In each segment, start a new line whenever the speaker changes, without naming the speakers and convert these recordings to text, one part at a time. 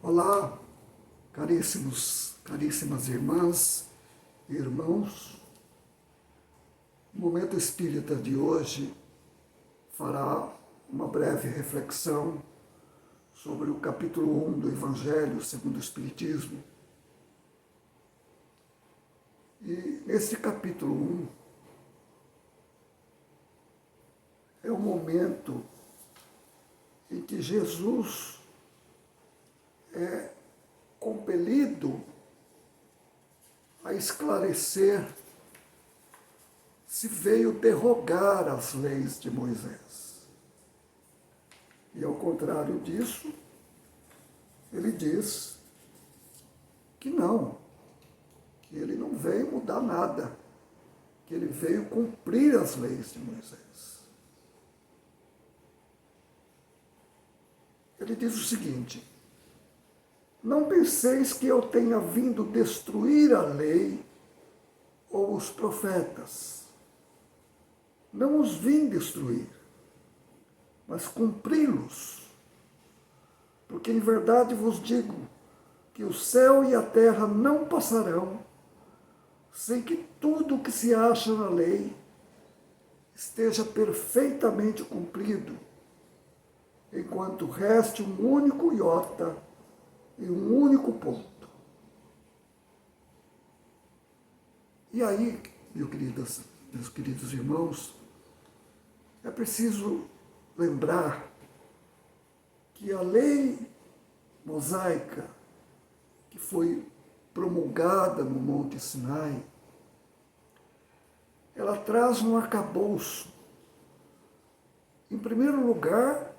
Olá, caríssimas irmãs e irmãos. O Momento Espírita de hoje fará uma breve reflexão sobre o capítulo 1 do Evangelho segundo o Espiritismo. E nesse capítulo 1 é o momento em que Jesus é compelido a esclarecer se veio derrogar as leis de Moisés. E ao contrário disso, ele diz que não, que ele não veio mudar nada, que ele veio cumprir as leis de Moisés. Ele diz o seguinte: não penseis que eu tenha vindo destruir a lei ou os profetas. Não os vim destruir, mas cumpri-los. Porque em verdade vos digo que o céu e a terra não passarão sem que tudo o que se acha na lei esteja perfeitamente cumprido, enquanto reste um único iota e um único ponto. E aí, meus queridos irmãos, é preciso lembrar que a lei mosaica que foi promulgada no Monte Sinai, ela traz um arcabouço. Em primeiro lugar,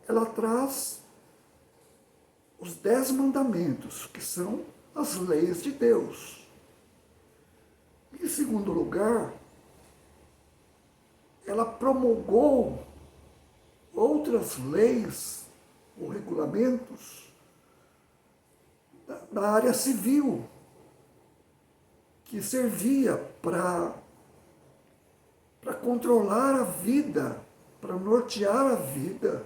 ela traz os 10 mandamentos, que são as leis de Deus. Em segundo lugar, ela promulgou outras leis ou regulamentos da área civil, que servia para controlar a vida, para nortear a vida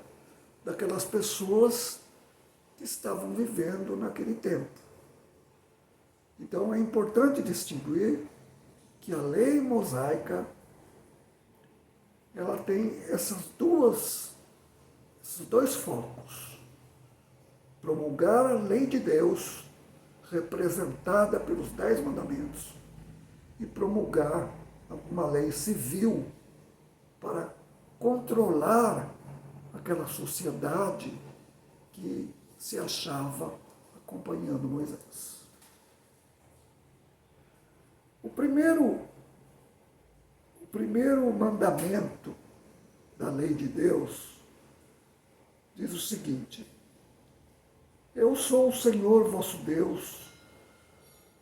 daquelas pessoas que estavam vivendo naquele tempo. Então é importante distinguir que a lei mosaica ela tem esses dois focos: promulgar a lei de Deus, representada pelos 10 mandamentos, e promulgar uma lei civil para controlar aquela sociedade que se achava acompanhando Moisés. O primeiro mandamento da lei de Deus diz o seguinte: eu sou o Senhor vosso Deus,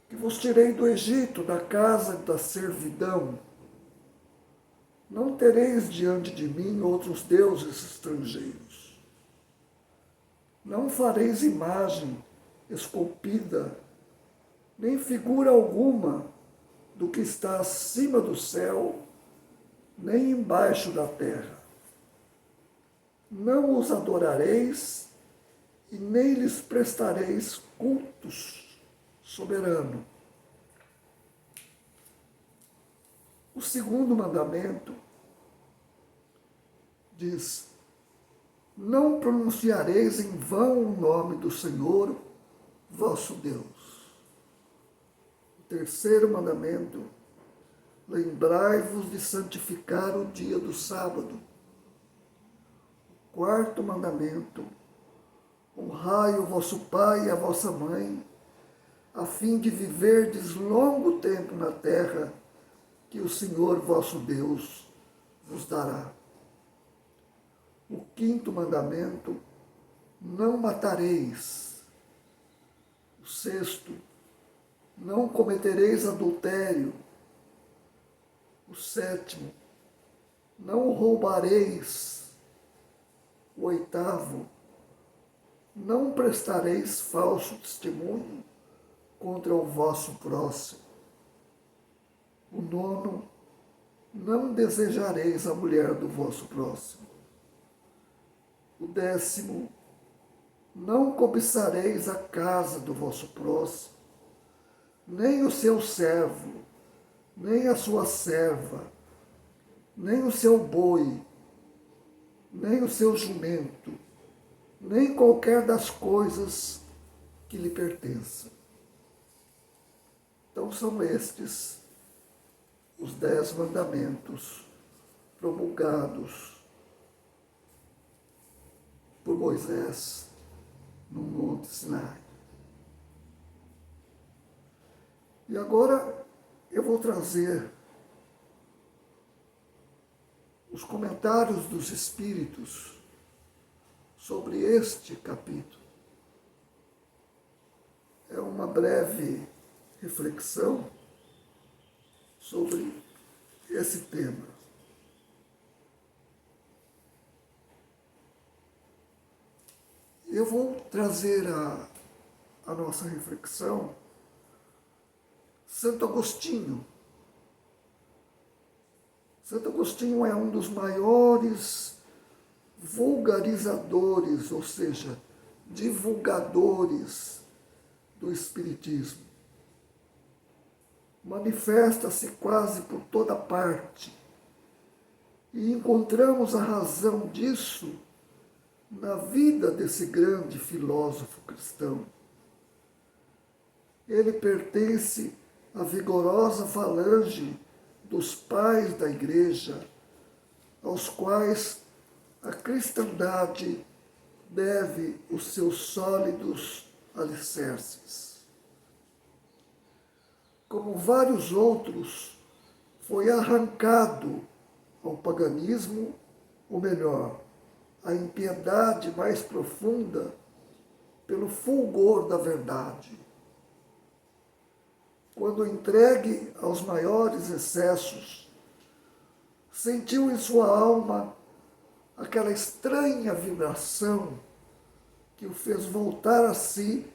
que vos tirei do Egito, da casa da servidão. Não tereis diante de mim outros deuses estrangeiros. Não fareis imagem esculpida, nem figura alguma do que está acima do céu, nem embaixo da terra. Não os adorareis e nem lhes prestareis cultos, soberano. O segundo mandamento diz: não pronunciareis em vão o nome do Senhor, vosso Deus. O terceiro mandamento: lembrai-vos de santificar o dia do sábado. O quarto mandamento: honrai o vosso pai e a vossa mãe, a fim de viverdes longo tempo na terra que o Senhor vosso Deus vos dará. O quinto mandamento: não matareis. O sexto: não cometereis adultério. O sétimo: não roubareis. O oitavo: não prestareis falso testemunho contra o vosso próximo. O nono: não desejareis a mulher do vosso próximo. O 10º: Não cobiçareis a casa do vosso próximo, nem o seu servo, nem a sua serva, nem o seu boi, nem o seu jumento, nem qualquer das coisas que lhe pertençam. Então são estes os 10 mandamentos promulgados por Moisés no Monte Sinai. E agora eu vou trazer os comentários dos Espíritos sobre este capítulo. É uma breve reflexão sobre esse tema. Eu vou trazer a nossa reflexão Santo Agostinho. Santo Agostinho é um dos maiores vulgarizadores, ou seja, divulgadores do Espiritismo. Manifesta-se quase por toda parte. E encontramos a razão disso na vida desse grande filósofo cristão. Ele pertence à vigorosa falange dos pais da Igreja, aos quais a cristandade deve os seus sólidos alicerces. Como vários outros, foi arrancado ao paganismo, ou melhor, à impiedade mais profunda, pelo fulgor da verdade. Quando entregue aos maiores excessos, sentiu em sua alma aquela estranha vibração que o fez voltar a si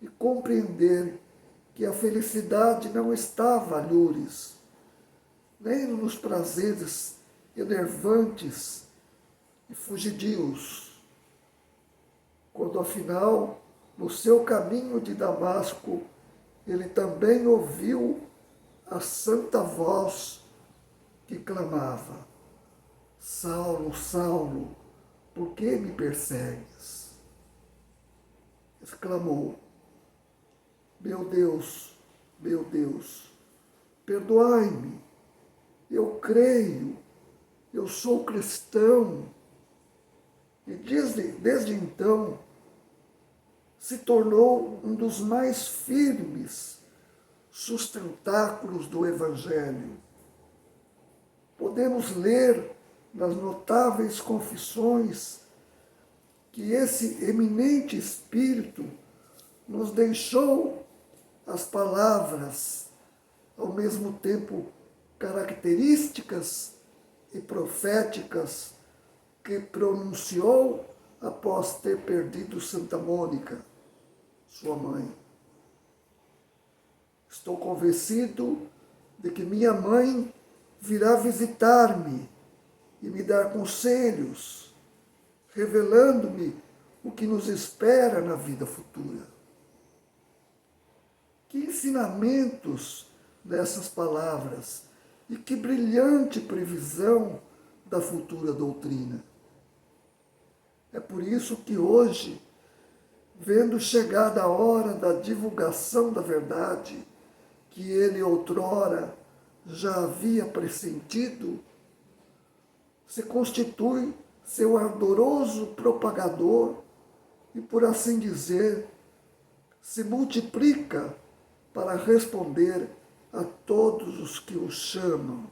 e compreender que a felicidade não estava a lures, nem nos prazeres enervantes e fugidios, quando afinal, no seu caminho de Damasco, ele também ouviu a santa voz que clamava: Saulo, Saulo, por que me persegues? Exclamou: meu Deus, perdoai-me, eu creio, eu sou cristão. E desde então se tornou um dos mais firmes sustentáculos do Evangelho. Podemos ler nas notáveis confissões que esse eminente espírito nos deixou as palavras, ao mesmo tempo características e proféticas, que pronunciou após ter perdido Santa Mônica, sua mãe. Estou convencido de que minha mãe virá visitar-me e me dar conselhos, revelando-me o que nos espera na vida futura. Que ensinamentos dessas palavras e que brilhante previsão da futura doutrina. É por isso que hoje, vendo chegada a hora da divulgação da verdade, que ele outrora já havia pressentido, se constitui seu ardoroso propagador e, por assim dizer, se multiplica para responder a todos os que o chamam.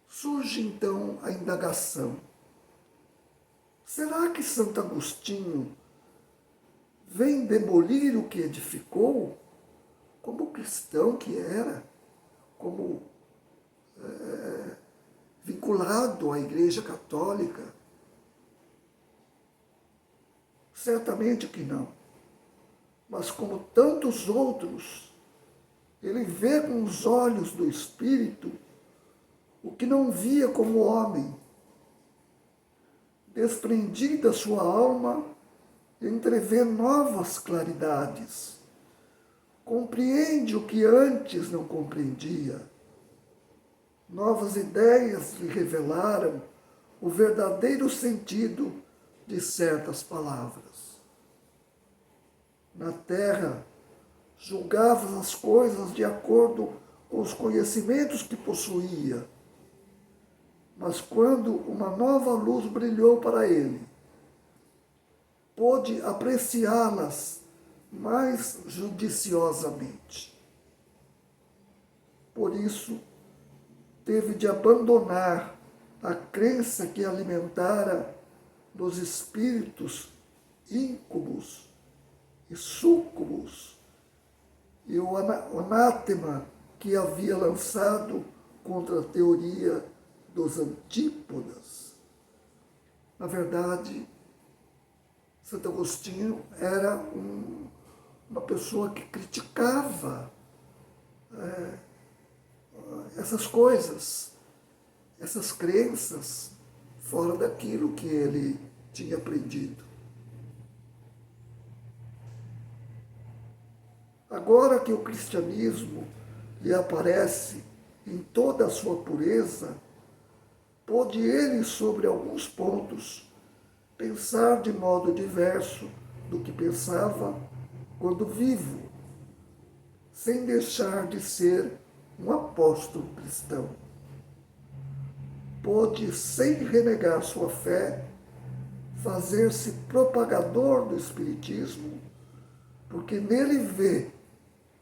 Surge então a indagação: será que Santo Agostinho vem demolir o que edificou, como cristão que era, como vinculado à Igreja Católica? Certamente que não. Mas como tantos outros, ele vê com os olhos do Espírito o que não via como homem. desprendida sua alma, entrevê novas claridades, compreende o que antes não compreendia. Novas ideias lhe revelaram o verdadeiro sentido de certas palavras. Na terra, julgava as coisas de acordo com os conhecimentos que possuía. Mas quando uma nova luz brilhou para ele, pôde apreciá-las mais judiciosamente. Por isso, teve de abandonar a crença que alimentara nos espíritos íncubos e súcubos e o anátema que havia lançado contra a teoria dos antípodas. Na verdade, Santo Agostinho era uma pessoa que criticava essas coisas, essas crenças, fora daquilo que ele tinha aprendido. Agora que o cristianismo lhe aparece em toda a sua pureza, pôde ele, sobre alguns pontos, pensar de modo diverso do que pensava quando vivo, sem deixar de ser um apóstolo cristão. Pôde, sem renegar sua fé, fazer-se propagador do Espiritismo, porque nele vê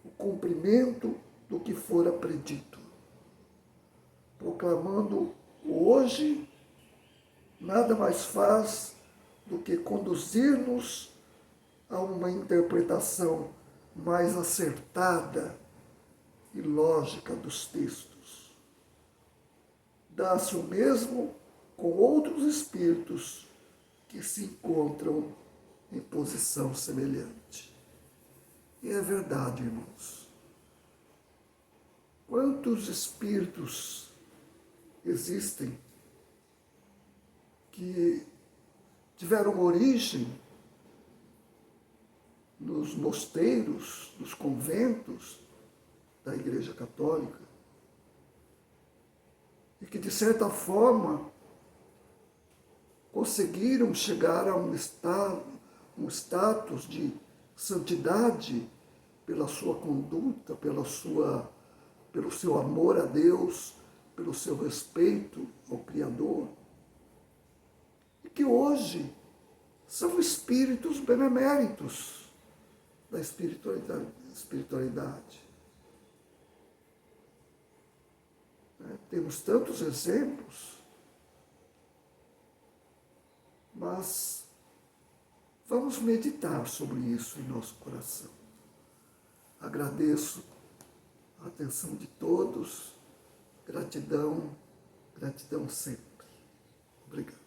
o cumprimento do que fora predito. Proclamando o hoje, nada mais faz do que conduzir-nos a uma interpretação mais acertada e lógica dos textos. Dá-se o mesmo com outros espíritos que se encontram em posição semelhante. E é verdade, irmãos. Quantos espíritos existem que tiveram origem nos mosteiros, nos conventos da Igreja Católica, e que, de certa forma, conseguiram chegar a um status de santidade pela sua conduta, pelo seu amor a Deus, pelo seu respeito ao Criador, e que hoje são espíritos beneméritos da espiritualidade. Temos tantos exemplos, mas vamos meditar sobre isso em nosso coração. Agradeço a atenção de todos, gratidão, gratidão sempre. Obrigado.